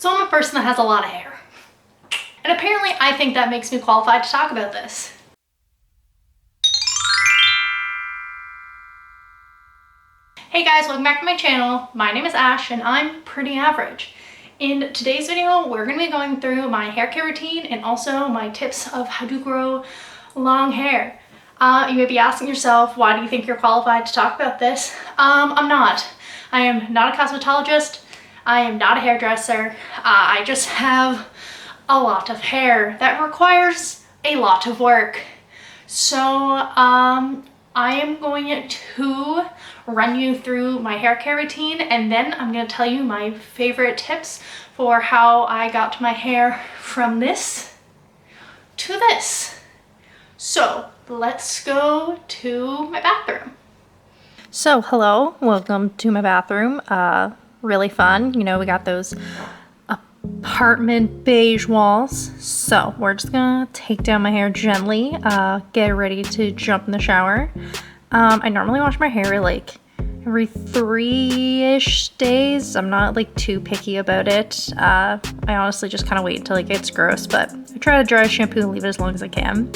So I'm a person that has a lot of hair. And apparently I think that makes me qualified to talk about this. Hey guys, welcome back to my channel. My name is Ash and I'm pretty average. In today's video, we're going to be going through my hair care routine and also my tips of how to grow long hair. You may be asking yourself, why do you think you're qualified to talk about this? I'm not. I am not a cosmetologist. I am not a hairdresser. I just have a lot of hair that requires a lot of work. So I am going to run you through my hair care routine, and then I'm going to tell you my favorite tips for how I got my hair from this to this. So let's go to my bathroom. So hello, welcome to my bathroom. Really fun. You know, we got those apartment beige walls. So we're just gonna take down my hair gently, get ready to jump in the shower. I normally wash my hair like every 3-ish days. I'm not like too picky about it. I honestly just kind of wait until it gets gross, but I try to dry shampoo and leave it as long as I can.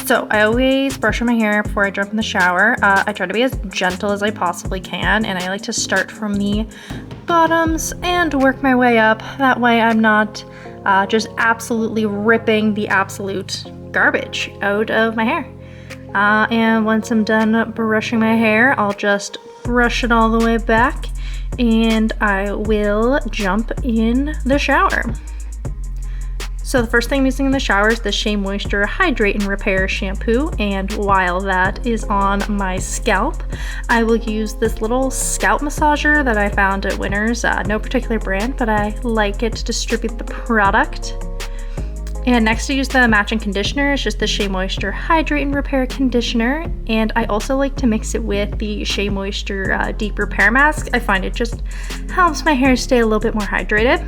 So I always brush my hair before I jump in the shower. I try to be as gentle as I possibly can, and I like to start from the bottoms and work my way up. That way I'm not just absolutely ripping the absolute garbage out of my hair. And once I'm done brushing my hair, I'll just brush it all the way back and I will jump in the shower. So the first thing I'm using in the shower is the Shea Moisture Hydrate and Repair shampoo, and while that is on my scalp, I will use this little scalp massager that I found at Winners. No particular brand, but I like it to distribute the product. And next I use the matching conditioner. It's just the Shea Moisture Hydrate and Repair conditioner, and I also like to mix it with the Shea Moisture Deep Repair Mask. I find it just helps my hair stay a little bit more hydrated.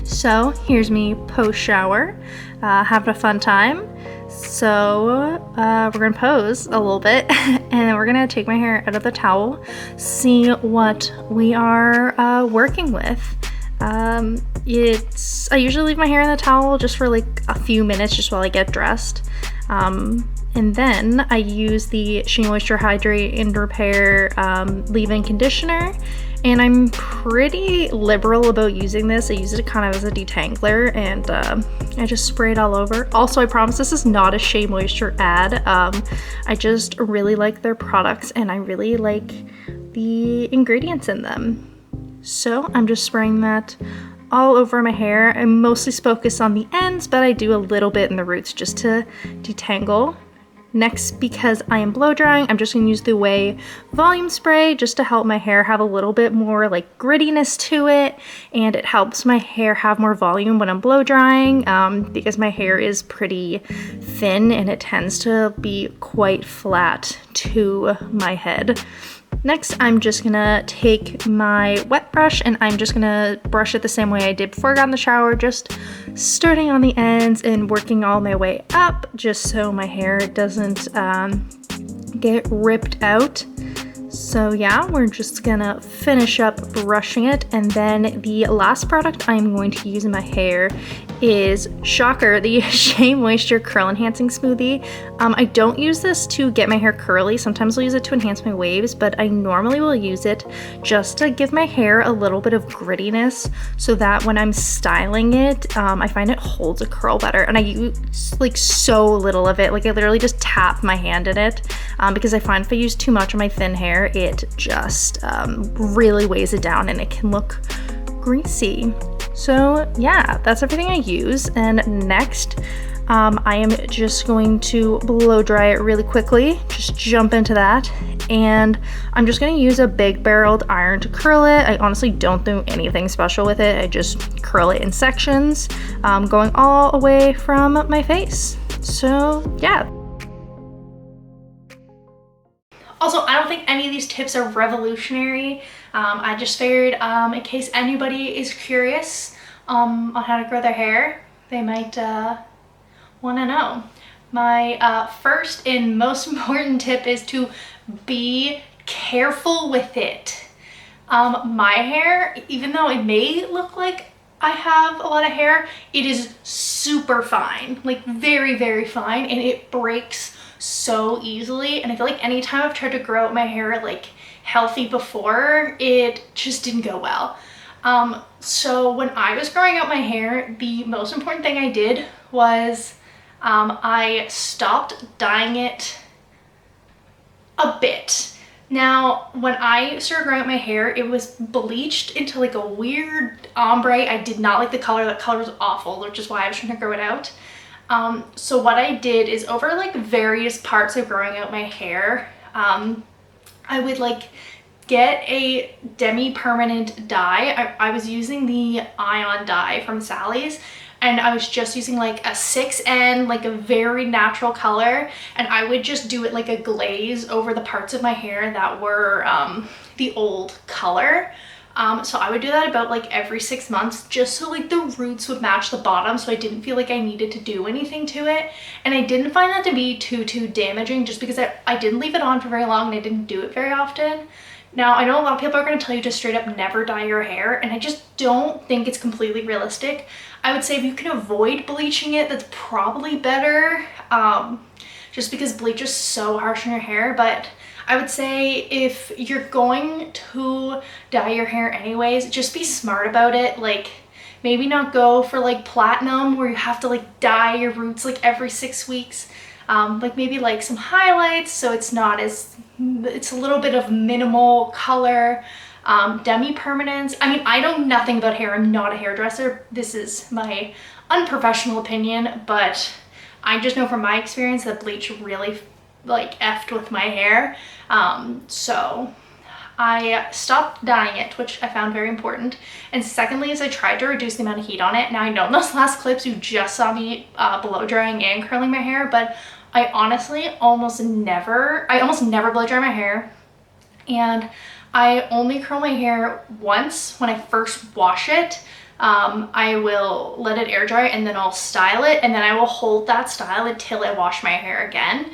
So here's me post-shower, having a fun time. So we're gonna pose a little bit and then we're gonna take my hair out of the towel, see what we are working with. I usually leave my hair in the towel just for like a few minutes just while I get dressed. And then I use the Shea Moisture Hydrate and Repair leave-in conditioner. And I'm pretty liberal about using this. I use it kind of as a detangler, and I just spray it all over. Also, I promise this is not a Shea Moisture ad. I just really like their products and I really like the ingredients in them. So I'm just spraying that all over my hair. I mostly focus on the ends, but I do a little bit in the roots just to detangle. Next, because I am blow drying, I'm just going to use the Way volume spray just to help my hair have a little bit more like grittiness to it, and it helps my hair have more volume when I'm blow drying because my hair is pretty thin and it tends to be quite flat to my head. Next, I'm just gonna take my wet brush and I'm just gonna brush it the same way I did before I got in the shower, just starting on the ends and working all my way up just so my hair doesn't get ripped out. So yeah, we're just gonna finish up brushing it, and then the last product I'm going to use in my hair is, shocker, the Shea Moisture Curl Enhancing Smoothie. I don't use this to get my hair curly. Sometimes I'll use it to enhance my waves, but I normally will use it just to give my hair a little bit of grittiness so that when I'm styling it, I find it holds a curl better. And I use like so little of it. Like I literally just tap my hand in it because I find if I use too much on my thin hair, it just really weighs it down and it can look greasy. So yeah, that's everything I use. And next, I am just going to blow dry it really quickly. Just jump into that. And I'm just gonna use a big barreled iron to curl it. I honestly don't do anything special with it. I just curl it in sections, going all the way from my face. So yeah. Also, I don't think any of these tips are revolutionary. I just figured in case anybody is curious on how to grow their hair, they might want to know. My first and most important tip is to be careful with it. My hair, even though it may look like I have a lot of hair, it is super fine, like very, very fine, and it breaks so easily. And I feel like anytime I've tried to grow out my hair like healthy before, it just didn't go well. So when I was growing out my hair, the most important thing I did was I stopped dyeing it a bit. Now, when I started growing out my hair, it was bleached into like a weird ombre. I did not like the color. That color was awful, which is why I was trying to grow it out. So what I did is over like various parts of growing out my hair, I would like get a demi-permanent dye. I was using the Ion dye from Sally's, and I was just using like a 6N, like a very natural color, and I would just do it like a glaze over the parts of my hair that were the old color. So I would do that about like every 6 months, just so like the roots would match the bottom, so I didn't feel like I needed to do anything to it. And I didn't find that to be too damaging, just because I didn't leave it on for very long and I didn't do it very often. Now, I know a lot of people are going to tell you to straight up never dye your hair, and I just don't think it's completely realistic. I would say if you can avoid bleaching it, that's probably better, just because bleach is so harsh on your hair. But I would say if you're going to dye your hair anyways, just be smart about it. Like, maybe not go for like platinum where you have to like dye your roots like every 6 weeks. Like maybe like some highlights, so it's not as, it's a little bit of minimal color. Demi-permanents. I mean, I know nothing about hair. I'm not a hairdresser. This is my unprofessional opinion, but I just know from my experience that bleach really like effed with my hair. So I stopped dyeing it, which I found very important. And secondly is I tried to reduce the amount of heat on it. Now I know in those last clips you just saw me blow drying and curling my hair, but I honestly almost never blow dry my hair. And I only curl my hair once when I first wash it. I will let it air dry and then I'll style it, and then I will hold that style until I wash my hair again,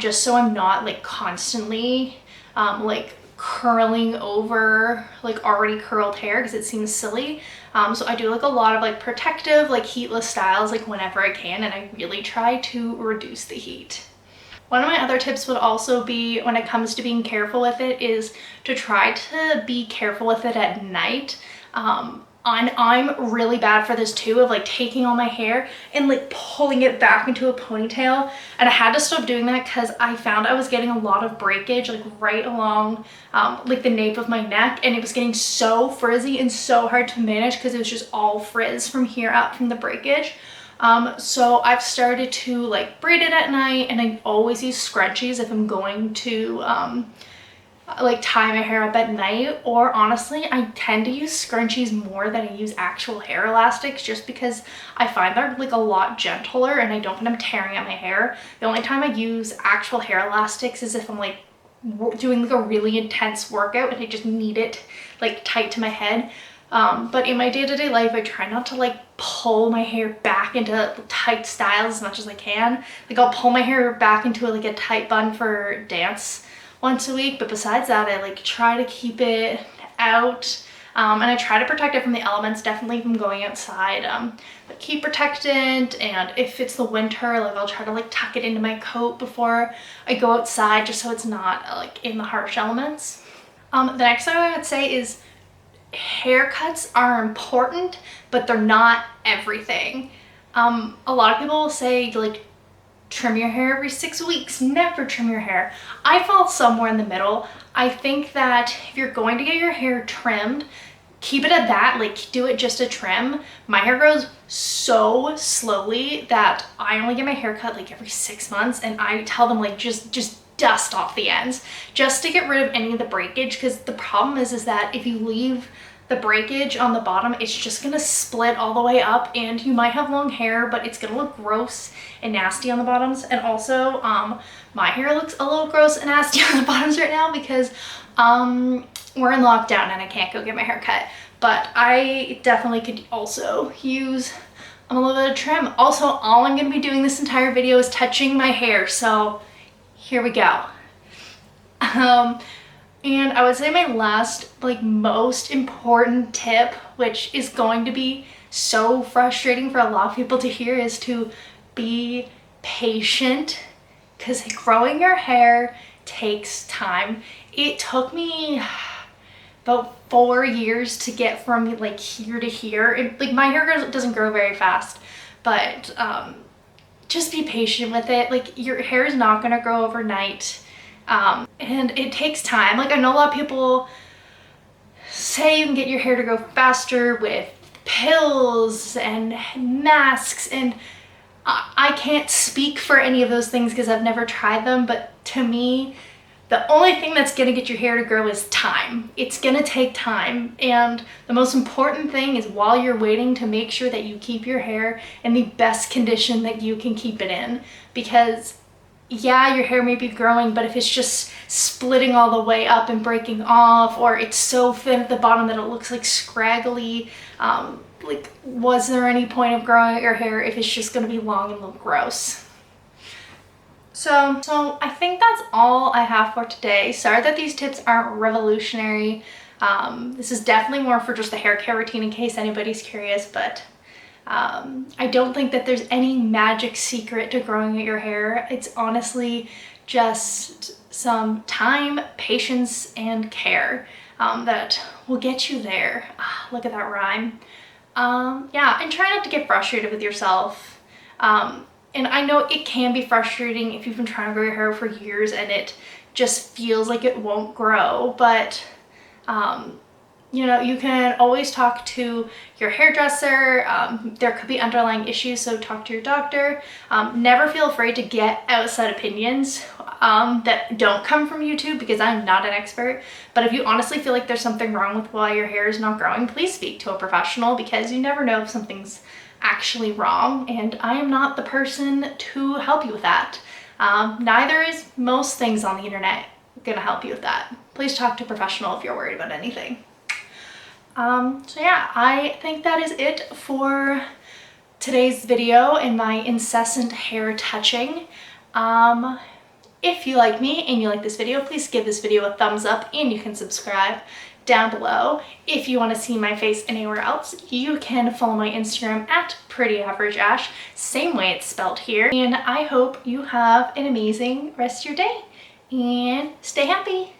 just so I'm not like constantly like curling over like already curled hair, because it seems silly. So I do like a lot of like protective, like heatless styles like whenever I can, and I really try to reduce the heat. One of my other tips would also be, when it comes to being careful with it, is to try to be careful with it at night. I'm really bad for this too, of like taking all my hair and like pulling it back into a ponytail. And I had to stop doing that because I found I was getting a lot of breakage like right along like the nape of my neck, and it was getting so frizzy and so hard to manage because it was just all frizz from here up from the breakage. So I've started to like braid it at night, and I always use scrunchies if I'm going to like tie my hair up at night. Or honestly, I tend to use scrunchies more than I use actual hair elastics, just because I find they're like a lot gentler and I don't find them tearing at my hair. The only time I use actual hair elastics is if I'm like doing like a really intense workout and I just need it like tight to my head. But in my day-to-day life, I try not to like pull my hair back into tight styles as much as I can. Like I'll pull my hair back into like a tight bun for dance once a week, but besides that, I like try to keep it out. And I try to protect it from the elements, definitely from going outside. But keep protected, and if it's the winter, like I'll try to like tuck it into my coat before I go outside, just so it's not like in the harsh elements. The next thing I would say is haircuts are important, but they're not everything. A lot of people will say like trim your hair every 6 weeks, never trim your hair. I fall somewhere in the middle. I think that if you're going to get your hair trimmed, keep it at that, like do it just a trim. My hair grows so slowly that I only get my hair cut like every 6 months, and I tell them like just dust off the ends just to get rid of any of the breakage, because the problem is that if you leave the breakage on the bottom, it's just gonna split all the way up, and you might have long hair, but it's gonna look gross and nasty on the bottoms. And also my hair looks a little gross and nasty on the bottoms right now because we're in lockdown and I can't go get my hair cut, but I definitely could also use a little bit of trim. Also, all I'm gonna be doing this entire video is touching my hair, so here we go. And I would say my last, like most important tip, which is going to be so frustrating for a lot of people to hear is to be patient, because growing your hair takes time. It took me about 4 years to get from like here to here. Like my hair doesn't grow very fast, but just be patient with it. Like your hair is not gonna grow overnight, and it takes time. Like I know a lot of people say you can get your hair to grow faster with pills and masks, and I can't speak for any of those things because I've never tried them, but to me, the only thing that's gonna get your hair to grow is time. It's gonna take time, and the most important thing is while you're waiting to make sure that you keep your hair in the best condition that you can keep it in. Because yeah, your hair may be growing, but if it's just splitting all the way up and breaking off, or it's so thin at the bottom that it looks like scraggly, like was there any point of growing your hair if it's just gonna be long and look gross? So I think that's all I have for today. Sorry that these tips aren't revolutionary. This is definitely more for just the hair care routine in case anybody's curious, but I don't think that there's any magic secret to growing your hair. It's honestly just some time, patience, and care that will get you there. Look at that rhyme. Yeah, and try not to get frustrated with yourself. And I know it can be frustrating if you've been trying to grow your hair for years and it just feels like it won't grow, but you know, you can always talk to your hairdresser. There could be underlying issues, so talk to your doctor. Never feel afraid to get outside opinions that don't come from YouTube, because I'm not an expert. But if you honestly feel like there's something wrong with why your hair is not growing, please speak to a professional, because you never know if something's actually wrong, and I am not the person to help you with that. Neither is most things on the internet gonna help you with that. Please talk to a professional if you're worried about anything. So yeah, I think that is it for today's video and my incessant hair touching. If you like me and you like this video, please give this video a thumbs up, and you can subscribe down below. If you want to see my face anywhere else, you can follow my Instagram at PrettyAverageAsh, same way it's spelled here. And I hope you have an amazing rest of your day and stay happy.